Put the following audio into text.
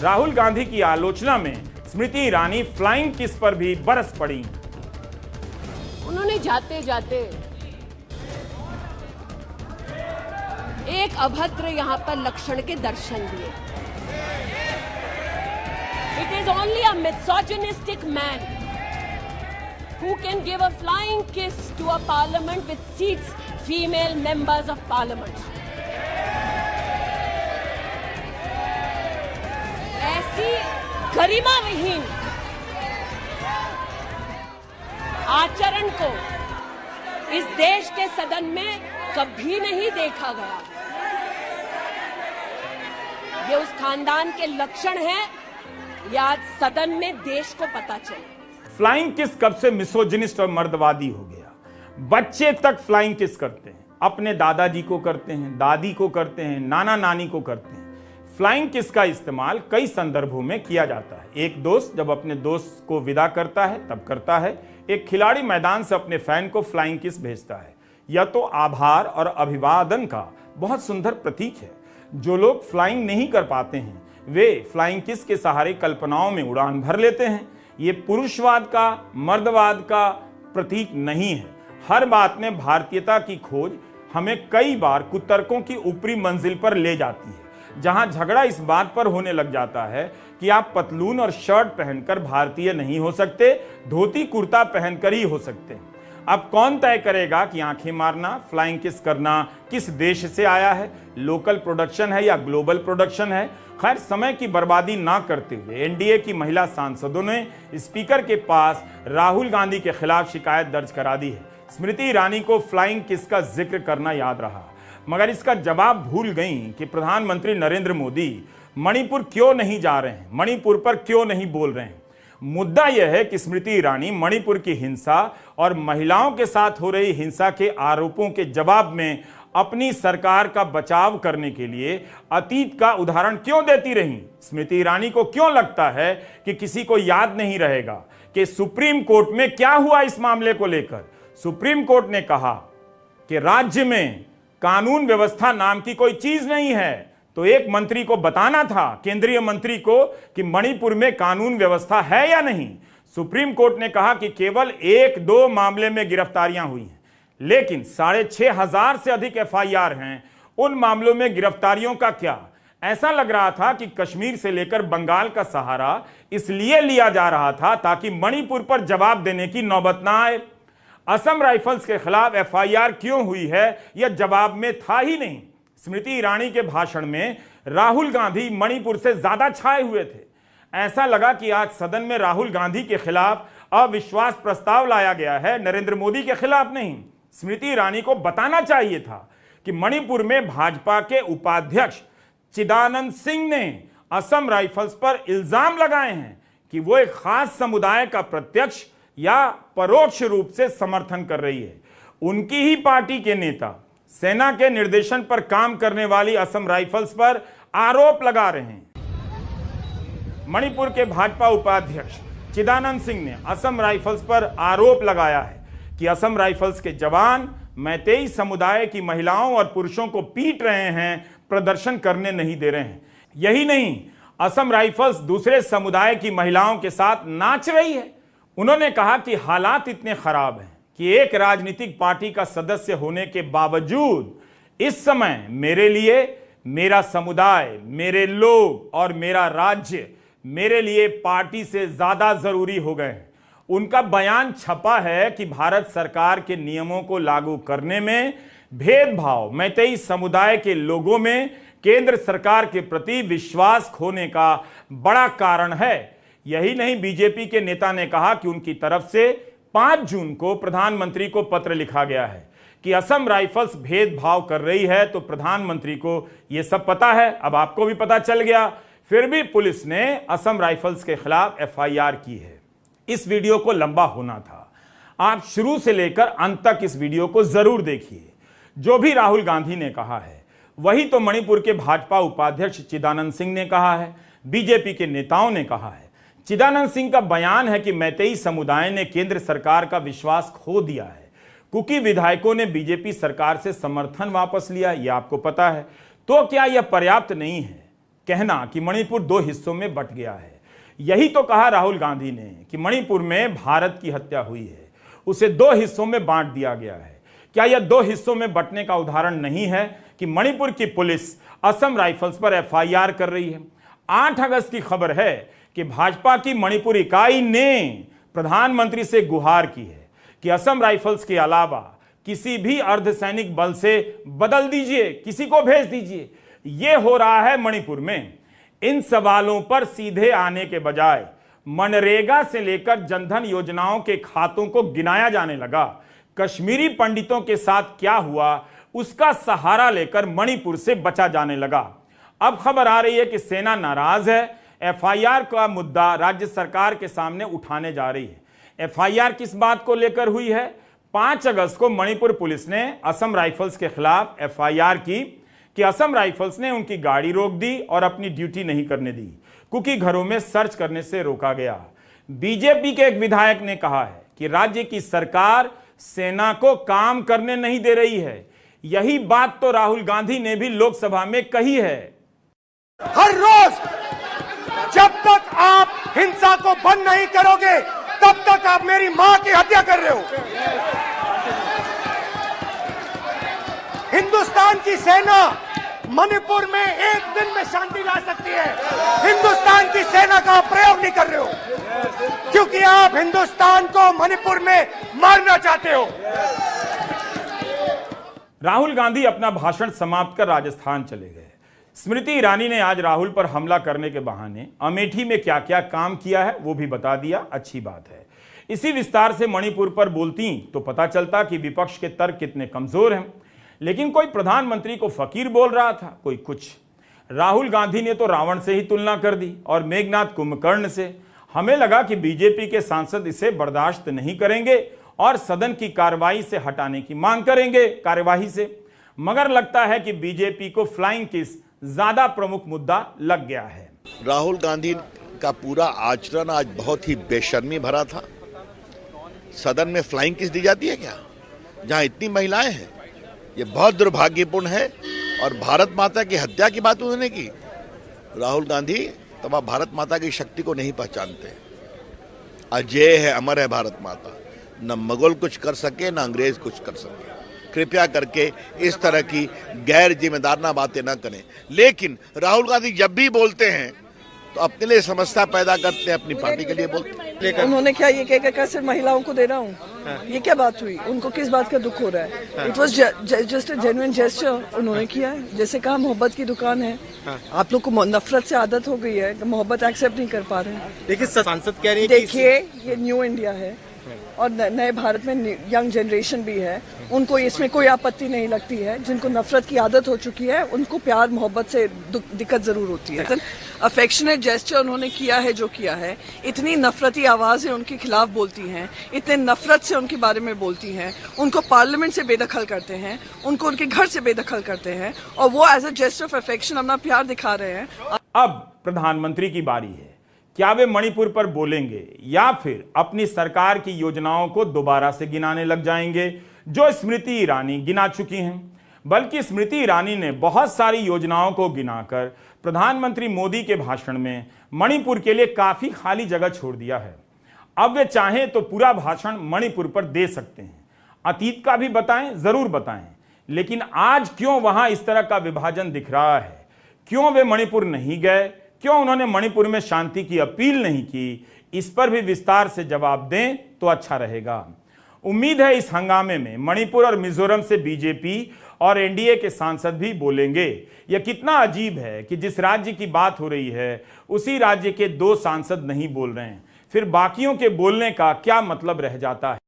राहुल गांधी की आलोचना में स्मृति ईरानी फ्लाइंग किस पर भी बरस पड़ी। उन्होंने जाते जाते एक अभद्र यहां पर लक्षण के दर्शन दिए। It is only a misogynistic man who can give a flying kiss to a parliament with seats female members of parliament. ऐसी गरिमा विहीन आचरण को इस देश के सदन में कभी नहीं देखा गया। ये उस खानदान के लक्षण हैं, ये आज सदन में देश को पता चले। फ्लाइंग किस कब से मिसोजिनिस्ट और मर्दवादी हो गया। बच्चे तक फ्लाइंग किस करते हैं, अपने दादाजी को करते हैं, दादी को करते हैं, नाना नानी को करते हैं। फ्लाइंग किस का इस्तेमाल कई संदर्भों में किया जाता है। एक दोस्त जब अपने दोस्त को विदा करता है तब करता है। एक खिलाड़ी मैदान से अपने फैन को फ्लाइंग किस भेजता है। यह तो आभार और अभिवादन का बहुत सुंदर प्रतीक है। जो लोग फ्लाइंग नहीं कर पाते हैं वे फ्लाइंग किस के सहारे कल्पनाओं में उड़ान भर लेते हैं। ये पुरुषवाद का, मर्दवाद का प्रतीक नहीं है। हर बात में भारतीयता की खोज हमें कई बार कुतर्कों की ऊपरी मंजिल पर ले जाती है, जहां झगड़ा इस बात पर होने लग जाता है कि आप पतलून और शर्ट पहनकर भारतीय नहीं हो सकते, धोती कुर्ता पहनकर ही हो सकते हैं। अब कौन तय करेगा कि आंखें मारना, फ्लाइंग किस करना किस देश से आया है, लोकल प्रोडक्शन है या ग्लोबल प्रोडक्शन है। खैर, समय की बर्बादी ना करते हुए एनडीए की महिला सांसदों ने स्पीकर के पास राहुल गांधी के खिलाफ शिकायत दर्ज करा दी है। स्मृति ईरानी को फ्लाइंग किस का जिक्र करना याद रहा, मगर इसका जवाब भूल गईं कि प्रधानमंत्री नरेंद्र मोदी मणिपुर क्यों नहीं जा रहे हैं, मणिपुर पर क्यों नहीं बोल रहे हैं। मुद्दा यह है कि स्मृति ईरानी मणिपुर की हिंसा और महिलाओं के साथ हो रही हिंसा के आरोपों के जवाब में अपनी सरकार का बचाव करने के लिए अतीत का उदाहरण क्यों देती रहीं। स्मृति ईरानी को क्यों लगता है कि किसी को याद नहीं रहेगा कि सुप्रीम कोर्ट में क्या हुआ इस मामले को लेकर। सुप्रीम कोर्ट ने कहा कि राज्य में कानून व्यवस्था नाम की कोई चीज नहीं है, तो एक मंत्री को बताना था, केंद्रीय मंत्री को, कि मणिपुर में कानून व्यवस्था है या नहीं। सुप्रीम कोर्ट ने कहा कि केवल 1-2 मामले में गिरफ्तारियां हुई हैं, लेकिन 6,500 से अधिक एफआईआर हैं। उन मामलों में गिरफ्तारियों का क्या। ऐसा लग रहा था कि कश्मीर से लेकर बंगाल का सहारा इसलिए लिया जा रहा था ताकि मणिपुर पर जवाब देने की नौबत ना आए। असम राइफल्स के खिलाफ एफआईआर क्यों हुई है यह जवाब में था ही नहीं। स्मृति ईरानी के भाषण में राहुल गांधी मणिपुर से ज्यादा छाए हुए थे। ऐसा लगा कि आज सदन में राहुल गांधी के खिलाफ अविश्वास प्रस्ताव लाया गया है, नरेंद्र मोदी के खिलाफ नहीं। स्मृति ईरानी को बताना चाहिए था कि मणिपुर में भाजपा के उपाध्यक्ष चिदानंद सिंह ने असम राइफल्स पर इल्जाम लगाए हैं कि वो एक खास समुदाय का प्रत्यक्ष या परोक्ष रूप से समर्थन कर रही है। उनकी ही पार्टी के नेता सेना के निर्देशन पर काम करने वाली असम राइफल्स पर आरोप लगा रहे हैं। मणिपुर के भाजपा उपाध्यक्ष चिदानंद सिंह ने असम राइफल्स पर आरोप लगाया है कि असम राइफल्स के जवान मैतेई समुदाय की महिलाओं और पुरुषों को पीट रहे हैं, प्रदर्शन करने नहीं दे रहे हैं। यही नहीं, असम राइफल्स दूसरे समुदाय की महिलाओं के साथ नाच रही है। उन्होंने कहा कि हालात इतने खराब हैं कि एक राजनीतिक पार्टी का सदस्य होने के बावजूद इस समय मेरे लिए मेरा समुदाय, मेरे लोग और मेरा राज्य मेरे लिए पार्टी से ज्यादा जरूरी हो गए हैं। उनका बयान छपा है कि भारत सरकार के नियमों को लागू करने में भेदभाव मैतेई समुदाय के लोगों में केंद्र सरकार के प्रति विश्वास खोने का बड़ा कारण है। यही नहीं, बीजेपी के नेता ने कहा कि उनकी तरफ से 5 जून को प्रधानमंत्री को पत्र लिखा गया है कि असम राइफल्स भेदभाव कर रही है, तो प्रधानमंत्री को यह सब पता है, अब आपको भी पता चल गया। फिर भी पुलिस ने असम राइफल्स के खिलाफ एफआईआर की है। इस वीडियो को लंबा होना था, आप शुरू से लेकर अंत तक इस वीडियो को जरूर देखिए। जो भी राहुल गांधी ने कहा है वही तो मणिपुर के भाजपा उपाध्यक्ष चिदानंद सिंह ने कहा है, बीजेपी के नेताओं ने कहा है। चिदानंद सिंह का बयान है कि मैतेई समुदाय ने केंद्र सरकार का विश्वास खो दिया है। कुकी विधायकों ने बीजेपी सरकार से समर्थन वापस लिया, यह आपको पता है। तो क्या यह पर्याप्त नहीं है? कहना कि मणिपुर दो हिस्सों में बंट गया है। यही तो कहा राहुल गांधी ने कि मणिपुर में भारत की हत्या हुई है, उसे दो हिस्सों में बांट दिया गया है। क्या यह दो हिस्सों में बंटने का उदाहरण नहीं है कि मणिपुर की पुलिस असम राइफल्स पर एफआईआर कर रही है? 8 अगस्त की खबर है कि भाजपा की मणिपुर इकाई ने प्रधानमंत्री से गुहार की है कि असम राइफल्स के अलावा किसी भी अर्धसैनिक बल से बदल दीजिए, किसी को भेज दीजिए। यह हो रहा है मणिपुर में। इन सवालों पर सीधे आने के बजाय मनरेगा से लेकर जनधन योजनाओं के खातों को गिनाया जाने लगा। कश्मीरी पंडितों के साथ क्या हुआ उसका सहारा लेकर मणिपुर से बचा जाने लगा। अब खबर आ रही है कि सेना नाराज है, एफआईआर का मुद्दा राज्य सरकार के सामने उठाने जा रही है। एफआईआर किस बात को लेकर हुई है? 5 अगस्त को मणिपुर पुलिस ने असम राइफल्स के खिलाफ एफआईआर की कि असम राइफल्स ने उनकी गाड़ी रोक दी और अपनी ड्यूटी नहीं करने दी, क्योंकि घरों में सर्च करने से रोका गया। बीजेपी के एक विधायक ने कहा है कि राज्य की सरकार सेना को काम करने नहीं दे रही है। यही बात तो राहुल गांधी ने भी लोकसभा में कही है। हर रोज जब तक आप हिंसा को बंद नहीं करोगे तब तक आप मेरी मां की हत्या कर रहे हो। हिंदुस्तान की सेना मणिपुर में एक दिन में शांति ला सकती है। हिंदुस्तान की सेना का प्रयोग नहीं कर रहे हो क्योंकि आप हिंदुस्तान को मणिपुर में मारना चाहते हो। राहुल गांधी अपना भाषण समाप्त कर राजस्थान चले गए। स्मृति ईरानी ने आज राहुल पर हमला करने के बहाने अमेठी में क्या क्या काम किया है वो भी बता दिया। अच्छी बात है। इसी विस्तार से मणिपुर पर बोलती तो पता चलता कि विपक्ष के तर्क कितने कमजोर हैं। लेकिन कोई प्रधानमंत्री को फकीर बोल रहा था, कोई कुछ। राहुल गांधी ने तो रावण से ही तुलना कर दी और मेघनाथ कुंभकर्ण से। हमें लगा कि बीजेपी के सांसद इसे बर्दाश्त नहीं करेंगे और सदन की कार्रवाई से हटाने की मांग करेंगे कार्यवाही से। मगर लगता है कि बीजेपी को फ्लाइंग किस ज्यादा प्रमुख मुद्दा लग गया है। राहुल गांधी का पूरा आचरण आज बहुत ही बेशर्मी भरा था। सदन में फ्लाइंग किस दी जाती है क्या, जहां इतनी महिलाएं हैं? ये बहुत दुर्भाग्यपूर्ण है। और भारत माता की हत्या की बात उन्होंने की। राहुल गांधी तब भारत माता की शक्ति को नहीं पहचानते। अजय है, अमर है भारत माता। न मुगल कुछ कर सके न अंग्रेज कुछ कर सके। कृपया करके इस तरह की गैर जिम्मेदाराना बातें न करें। लेकिन राहुल गांधी जब भी बोलते हैं तो अपने लिए समस्या पैदा करते हैं, अपनी पार्टी के लिए बोलते हैं। उन्होंने क्या ये कहकर सिर्फ महिलाओं को दे रहा हूँ, ये क्या बात हुई? उनको किस बात का दुख हो रहा है? It was just a genuine gesture उन्होंने किया है। जैसे कहा मोहब्बत की दुकान है। आप लोग को नफरत से आदत हो गई है, मोहब्बत एक्सेप्ट नहीं कर पा रहे हैं। देखिए सांसद कह रही है, देखिए ये न्यू इंडिया है और नए भारत में यंग जनरेशन भी है। उनको इसमें कोई आपत्ति नहीं लगती है। जिनको नफरत की आदत हो चुकी है उनको प्यार मोहब्बत से दिक्कत जरूर होती है। अफेक्शनेट जेस्चर उन्होंने किया है जो किया है। इतनी नफरती आवाजें उनके खिलाफ बोलती हैं, इतने नफरत से उनके बारे में बोलती हैं, उनको पार्लियामेंट से बेदखल करते हैं, उनको उनके घर से बेदखल करते हैं और वो as a gesture of affection अपना प्यार दिखा रहे हैं। अब प्रधानमंत्री की बारी है। क्या वे मणिपुर पर बोलेंगे या फिर अपनी सरकार की योजनाओं को दोबारा से गिनाने लग जाएंगे जो स्मृति ईरानी गिना चुकी हैं? बल्कि स्मृति ईरानी ने बहुत सारी योजनाओं को गिनाकर प्रधानमंत्री मोदी के भाषण में मणिपुर के लिए काफी खाली जगह छोड़ दिया है। अब वे चाहें तो पूरा भाषण मणिपुर पर दे सकते हैं। अतीत का भी बताएं, जरूर बताएं, लेकिन आज क्यों वहां इस तरह का विभाजन दिख रहा है? क्यों वे मणिपुर नहीं गए? क्यों उन्होंने मणिपुर में शांति की अपील नहीं की? इस पर भी विस्तार से जवाब दें तो अच्छा रहेगा। उम्मीद है इस हंगामे में मणिपुर और मिजोरम से बीजेपी और एनडीए के सांसद भी बोलेंगे। यह कितना अजीब है कि जिस राज्य की बात हो रही है उसी राज्य के 2 सांसद नहीं बोल रहे हैं। फिर बाकियों के बोलने का क्या मतलब रह जाता है?